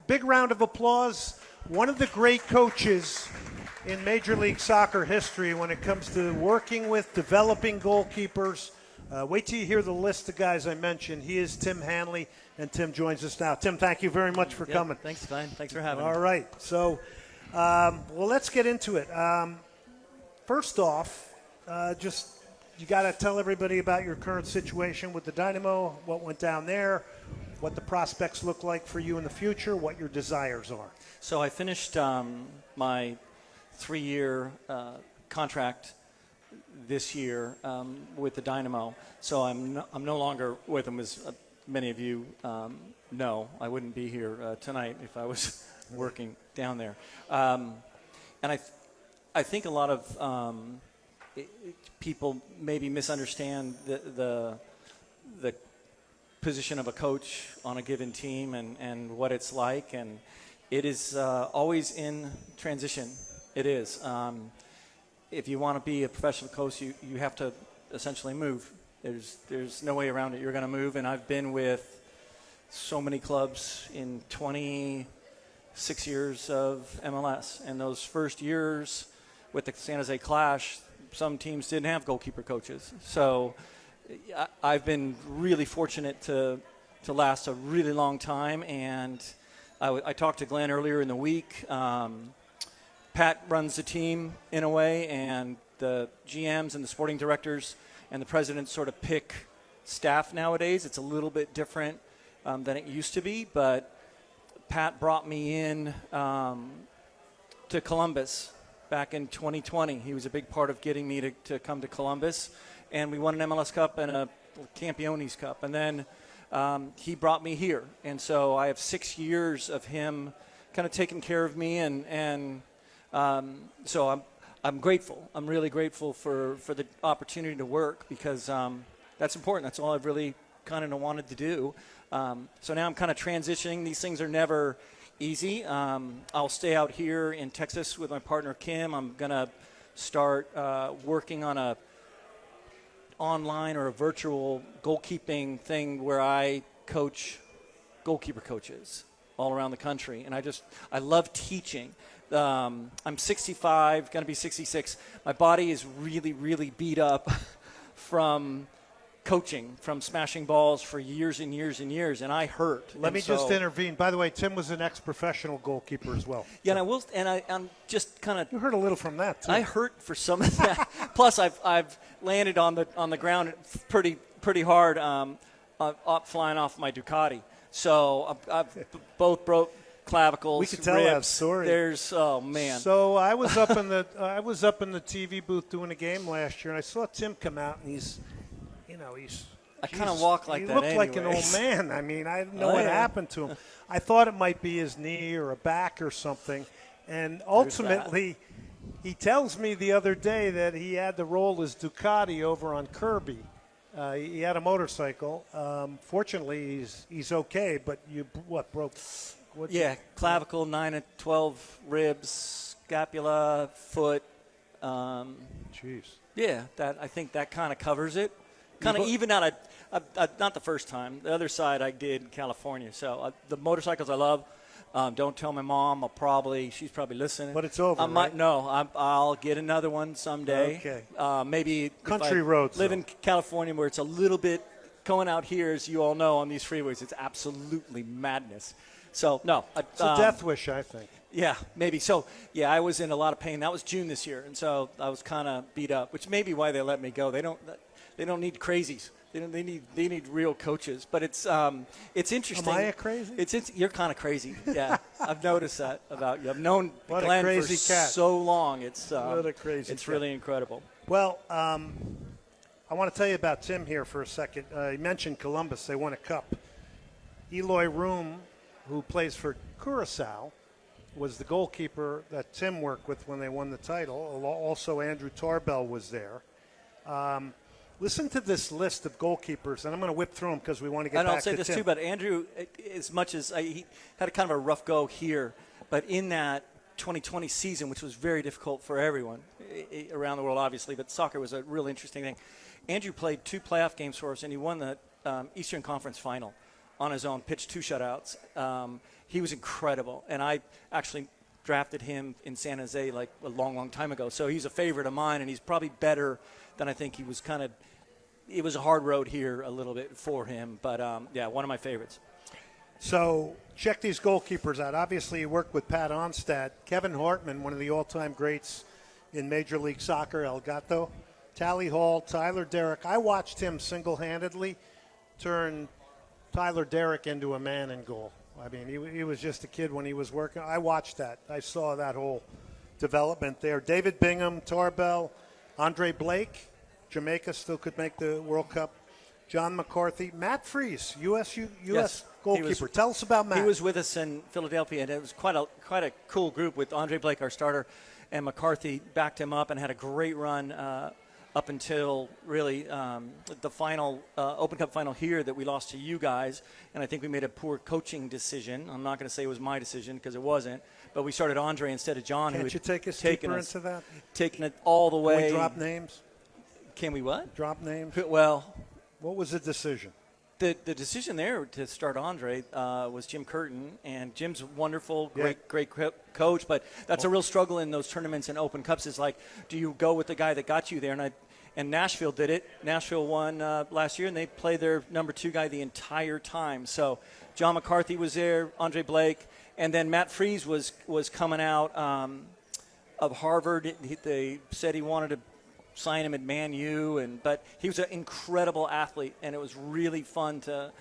big round of applause. One of the great coaches in Major League Soccer history when it comes to working with, developing goalkeepers. Wait till you hear the list of guys I mentioned. He is Tim Hanley, and Tim joins us now. Tim, thank you very much for coming. Thanks, Glenn. Thanks for having me. All right. So, well, let's get into it. First off, you got to tell everybody about your current situation with the Dynamo, what went down there, what the prospects look like for you in the future, what your desires are. So I finished my 3-year contract this year with the Dynamo. So I'm no longer with them, as many of you know. I wouldn't be here tonight if I was working down there. And I think a lot of people maybe misunderstand the position of a coach on a given team and what it's like, and it is always in transition. It is. If you want to be a professional coach, you have to essentially move. There's no way around it. You're going to move, and I've been with so many clubs in 26 years of MLS, and those first years with the San Jose Clash, some teams didn't have goalkeeper coaches. So I've been really fortunate to last a really long time, and I talked to Glenn earlier in the week. Pat runs the team in a way, and the GMs and the sporting directors and the presidents sort of pick staff nowadays. It's a little bit different than it used to be, but Pat brought me in to Columbus back in 2020. He was a big part of getting me to come to Columbus, and we won an MLS Cup and a Campiones Cup. And then he brought me here, and so I have 6 years of him kind of taking care of me, and so I'm grateful. I'm really grateful for the opportunity to work, because that's important. That's all I've really kind of wanted to do. So now I'm kind of transitioning. These things are never easy. I'll stay out here in Texas with my partner Kim. I'm going to start working on a online or a virtual goalkeeping thing where I coach goalkeeper coaches all around the country. And I love teaching. I'm 65, going to be 66. My body is really, really beat up from coaching, from smashing balls for years and years and years, and I hurt. Let me just intervene. By the way, Tim was an ex-professional goalkeeper as well. Yeah, I'm just kind of. You heard a little from that too. I hurt for some of that. Plus, I've landed on the ground pretty hard, flying off my Ducati. So I've both broke clavicles. We could tell ribs. that story. Oh man. So I was up in the TV booth doing a game last year, and I saw Tim come out, and he's. I kind of walk like that. He looked like an old man. I mean, I didn't know what happened to him. I thought it might be his knee or a back or something. And ultimately, he tells me the other day that he had to roll his Ducati over on Kirby. He had a motorcycle. Fortunately, he's okay. But you broke? Clavicle, 9 and 12 ribs, scapula, foot. Jeez. Yeah, I think that kind of covers it. Kind of even out. Not the first time. The other side I did in California. So the motorcycles I love. Don't tell my mom. She's probably listening. But it's over, right? No, I'll get another one someday. Okay. Maybe country roads. Live in California where it's a little bit going out here, as you all know, on these freeways. It's absolutely madness. So no, it's a death wish, I think. Yeah, maybe. So, yeah, I was in a lot of pain. That was June this year, and so I was kind of beat up, which may be why they let me go. They don't need crazies. They need real coaches. But it's interesting. Am I a crazy? You're kind of crazy. Yeah, I've noticed that about you. I've known Glenn for cat. so long. It's what a crazy. It's cat. really incredible. Well, I want to tell you about Tim here for a second. You mentioned Columbus. They won a cup. Eloy Room, who plays for Curaçao, was the goalkeeper that Tim worked with when they won the title. Also, Andrew Tarbell was there. Listen to this list of goalkeepers, and I'm going to whip through them because we want to get back to Tim. And I'll say this too, but Andrew, as much as he had a kind of a rough go here, but in that 2020 season, which was very difficult for everyone around the world, obviously, but soccer was a really interesting thing. Andrew played 2 playoff games for us, and he won the Eastern Conference final on his own, pitched 2 shutouts. He was incredible, and I actually drafted him in San Jose like a long, long time ago. So he's a favorite of mine, and he's probably better than I think he was. It was a hard road here a little bit for him, but yeah, one of my favorites. So check these goalkeepers out. Obviously, you worked with Pat Onstad. Kevin Hartman, one of the all-time greats in Major League Soccer, El Gato. Tally Hall, Tyler Derrick. I watched him single-handedly turn Tyler Derrick into a man in goal. I mean, he was just a kid when he was working. I watched that. I saw that whole development there. David Bingham, Tarbell, Andre Blake, Jamaica still could make the World Cup. John McCarthy, Matt Freese, U.S. Yes, goalkeeper. Tell us about Matt. He was with us in Philadelphia, and it was quite a cool group with Andre Blake, our starter, and McCarthy backed him up and had a great run up until really the final Open Cup final here that we lost to you guys. And I think we made a poor coaching decision. I'm not going to say it was my decision because it wasn't. But we started Andre instead of John. Can't you take us deeper into that? Taking it all the way. Can we drop names? Can we what? Drop names? Well, what was the decision? The decision there to start Andre was Jim Curtin, and Jim's wonderful, great coach, but that's a real struggle in those tournaments and Open Cups is like, do you go with the guy that got you there? And Nashville did it. Nashville won last year, and they played their number 2 guy the entire time. So John McCarthy was there, Andre Blake, and then Matt Freese was coming out of Harvard. They said he wanted to sign him at Man U, but he was an incredible athlete, and it was really fun to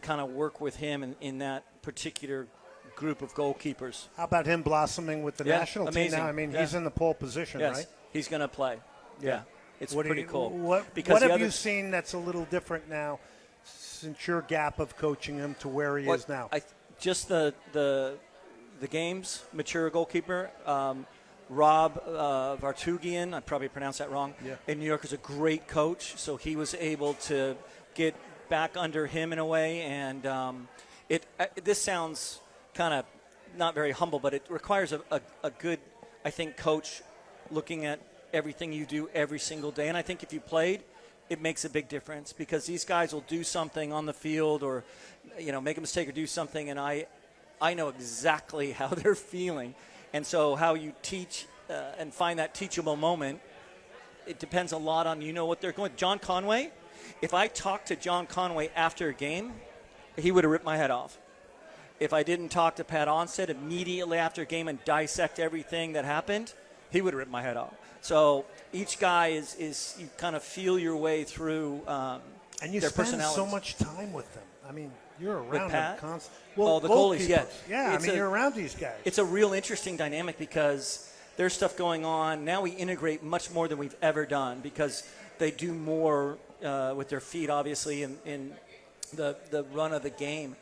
kind of work with him in that particular group of goalkeepers. How about him blossoming with the national team now? I mean, he's in the pole position, right? He's going to play. Yeah. It's pretty cool. What have you seen that's a little different now since your gap of coaching him to where he is now? Just the game's mature goalkeeper. Rob Vartugian, I probably pronounced that wrong, in New York is a great coach, so he was able to get back under him in a way. And this sounds kind of not very humble, but it requires a good, I think, coach looking at everything you do every single day. And I think if you played, it makes a big difference because these guys will do something on the field or, make a mistake or do something, and I know exactly how they're feeling. And so how you teach and find that teachable moment, it depends a lot on what they're going. John Conway, if I talked to John Conway after a game, he would have ripped my head off. If I didn't talk to Pat Onstad immediately after a game and dissect everything that happened, he would have ripped my head off. So each guy is you kind of feel your way through and you their spend personalities. So much time with them. I mean, you're around them constantly. Well, the goalies, yeah. You're around these guys. It's a real interesting dynamic because there's stuff going on. Now we integrate much more than we've ever done because they do more with their feet, obviously, in the run of the game.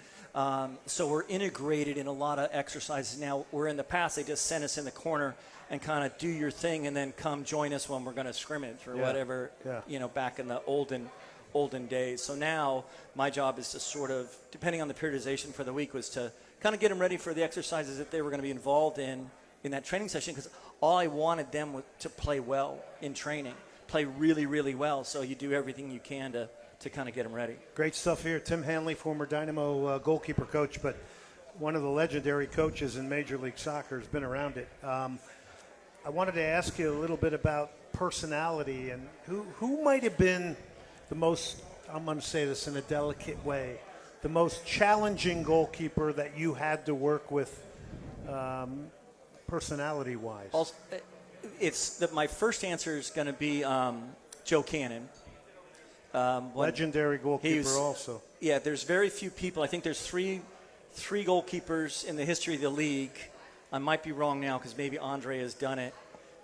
So we're integrated in a lot of exercises now. Where in the past they just sent us in the corner and kind of do your thing and then come join us when we're going to scrimmage or whatever, back in the olden days. So now my job is to sort of, depending on the periodization for the week, was to kind of get them ready for the exercises that they were going to be involved in that training session because all I wanted them was to play well in training, play really, really well. So you do everything you can to kind of get them ready. Great stuff here. Tim Hanley, former Dynamo goalkeeper coach, but one of the legendary coaches in Major League Soccer, has been around it. I wanted to ask you a little bit about personality and who might have been the most, I'm going to say this in a delicate way, the most challenging goalkeeper that you had to work with personality-wise? My first answer is going to be Joe Cannon. Legendary goalkeeper also. Yeah, there's very few people. I think there's three goalkeepers in the history of the league. I might be wrong now because maybe Andre has done it,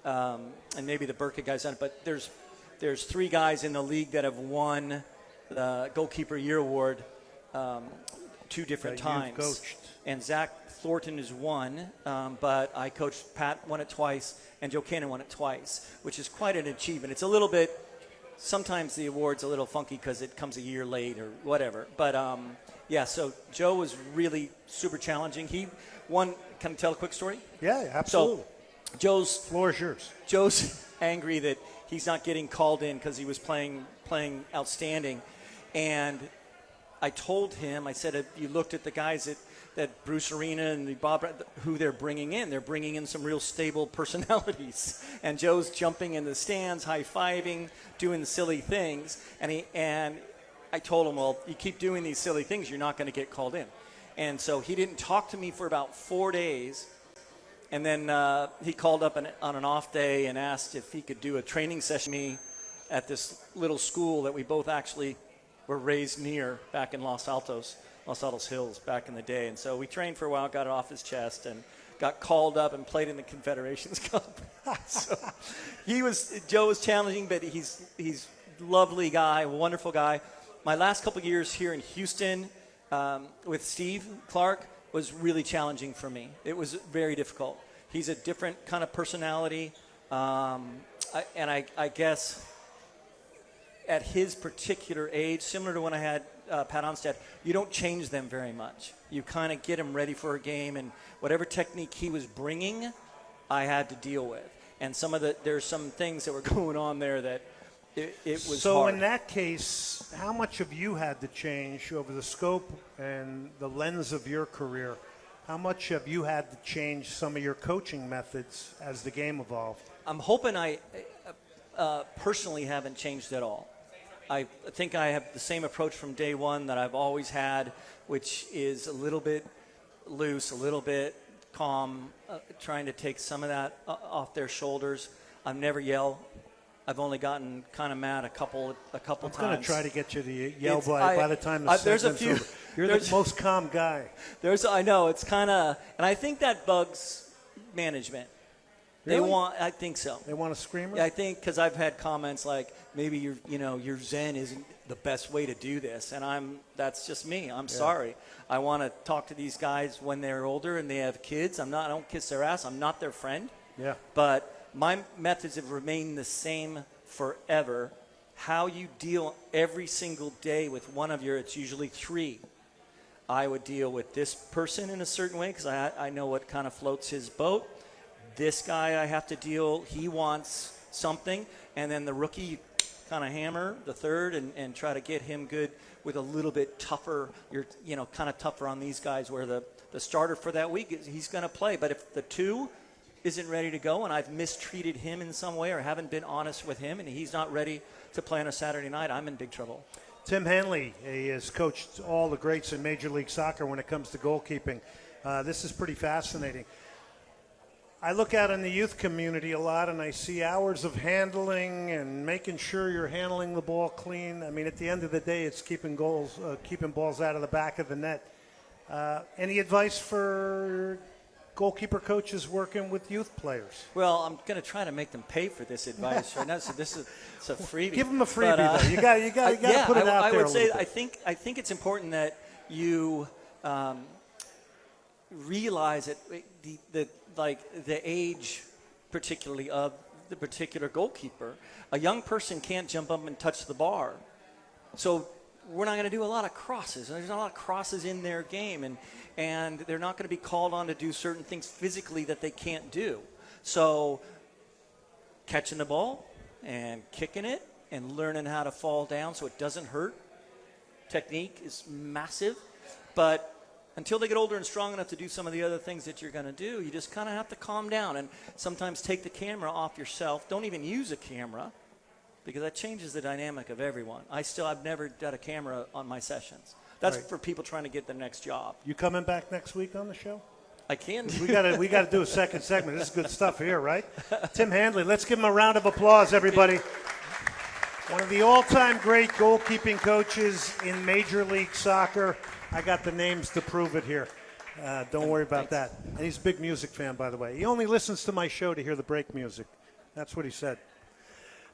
and maybe the Burkett guy's done it. But there's 3 guys in the league that have won the Goalkeeper Year Award 2 different times. You've coached. And Zach Thornton is one, but I coached Pat won it twice, and Joe Cannon won it twice, which is quite an achievement. It's a little bit. Sometimes the award's a little funky because it comes a year late or whatever. But, so Joe was really super challenging. He won. Can I tell a quick story? Yeah, absolutely. So Joe's floor is yours. Joe's angry that he's not getting called in because he was playing outstanding. And I told him, I said, if you looked at the guys that Bruce Arena and the Bob, who they're bringing in some real stable personalities. And Joe's jumping in the stands, high-fiving, doing silly things. And I told him, well, you keep doing these silly things, you're not going to get called in. And so he didn't talk to me for about 4 days. And then he called up on an off day and asked if he could do a training session with me at this little school that we both actually were raised near back in Los Altos Hills back in the day. And so we trained for a while, got it off his chest, and got called up and played in the Confederations Cup. So Joe was challenging, but he's a lovely guy, wonderful guy. My last couple years here in Houston with Steve Clark was really challenging for me. It was very difficult. He's a different kind of personality, I guess at his particular age, similar to when I had Pat Onstad, you don't change them very much. You kind of get him ready for a game, and whatever technique he was bringing, I had to deal with. And there's some things that were going on there that it was so hard. In that case, how much have you had to change over the scope and the lens of your career? How much have you had to change some of your coaching methods as the game evolved? I'm hoping I personally haven't changed at all. I think I have the same approach from day one that I've always had, which is a little bit loose, a little bit calm, trying to take some of that off their shoulders. I've never yelled. I've only gotten kind of mad a couple times. I'm going to try to get you to yell by the time the there's a segment's few. over. You're the most calm guy. I know it's kind of, and I think that bugs management. Really? I think so. They want a screamer? Yeah, I think because I've had comments like maybe your Zen isn't the best way to do this, and that's just me. I'm sorry. I want to talk to these guys when they're older and they have kids. I don't kiss their ass. I'm not their friend. Yeah. But my methods have remained the same forever. How you deal every single day with one of it's usually 3. I would deal with this person in a certain way because I know what kind of floats his boat. This guy I have to deal, he wants something, and then the rookie kind of hammer the third and try to get him good with a little bit tougher, kind of tougher on these guys where the starter for that week, he's going to play. But if the 2 isn't ready to go and I've mistreated him in some way or haven't been honest with him and he's not ready to play on a Saturday night, I'm in big trouble. Tim Hanley, he has coached all the greats in Major League Soccer when it comes to goalkeeping. This is pretty fascinating. I look out in the youth community a lot, and I see hours of handling and making sure you're handling the ball clean. I mean, at the end of the day, it's keeping balls out of the back of the net. Any advice for goalkeeper coaches working with youth players? Well, I'm going to try to make them pay for this advice right now. So it's a freebie. Give them a freebie, though. You got to put it out there. I would say I think it's important that you realize that the age, particularly of the particular goalkeeper, a young person can't jump up and touch the bar. So we're not going to do a lot of crosses. There's not a lot of crosses in their game, and they're not going to be called on to do certain things physically that they can't do. So catching the ball and kicking it and learning how to fall down so it doesn't hurt. Technique is massive, but until they get older and strong enough to do some of the other things that you're going to do, you just kind of have to calm down and sometimes take the camera off yourself. Don't even use a camera because that changes the dynamic of everyone. I've never done a camera on my sessions. That's right. For people trying to get the next job. You coming back next week on the show? I can. We got to do a second segment. This is good stuff here, right? Tim Hanley, let's give him a round of applause, everybody. One of the all-time great goalkeeping coaches in Major League Soccer. I got the names to prove it here. Don't worry about that. And he's a big music fan, by the way. He only listens to my show to hear the break music. That's what he said.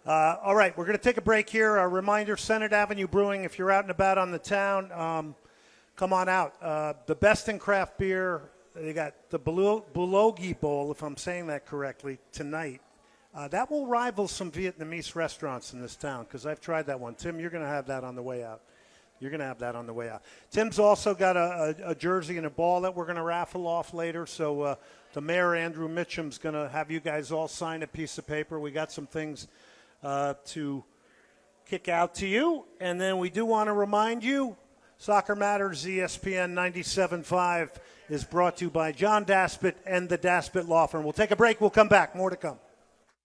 All right, we're going to take a break here. A reminder, Senate Avenue Brewing, if you're out and about on the town, come on out. The best in craft beer, they got the Bulgogi Bowl, if I'm saying that correctly, tonight. That will rival some Vietnamese restaurants in this town because I've tried that one. Tim, you're going to have that on the way out. Tim's also got a jersey and a ball that we're going to raffle off later. So the mayor, Andrew Mitchum's going to have you guys all sign a piece of paper. We got some things to kick out to you. And then we do want to remind you Soccer Matters, ESPN 97.5 is brought to you by John Daspit and the Daspit Law Firm. We'll take a break. We'll come back. More to come.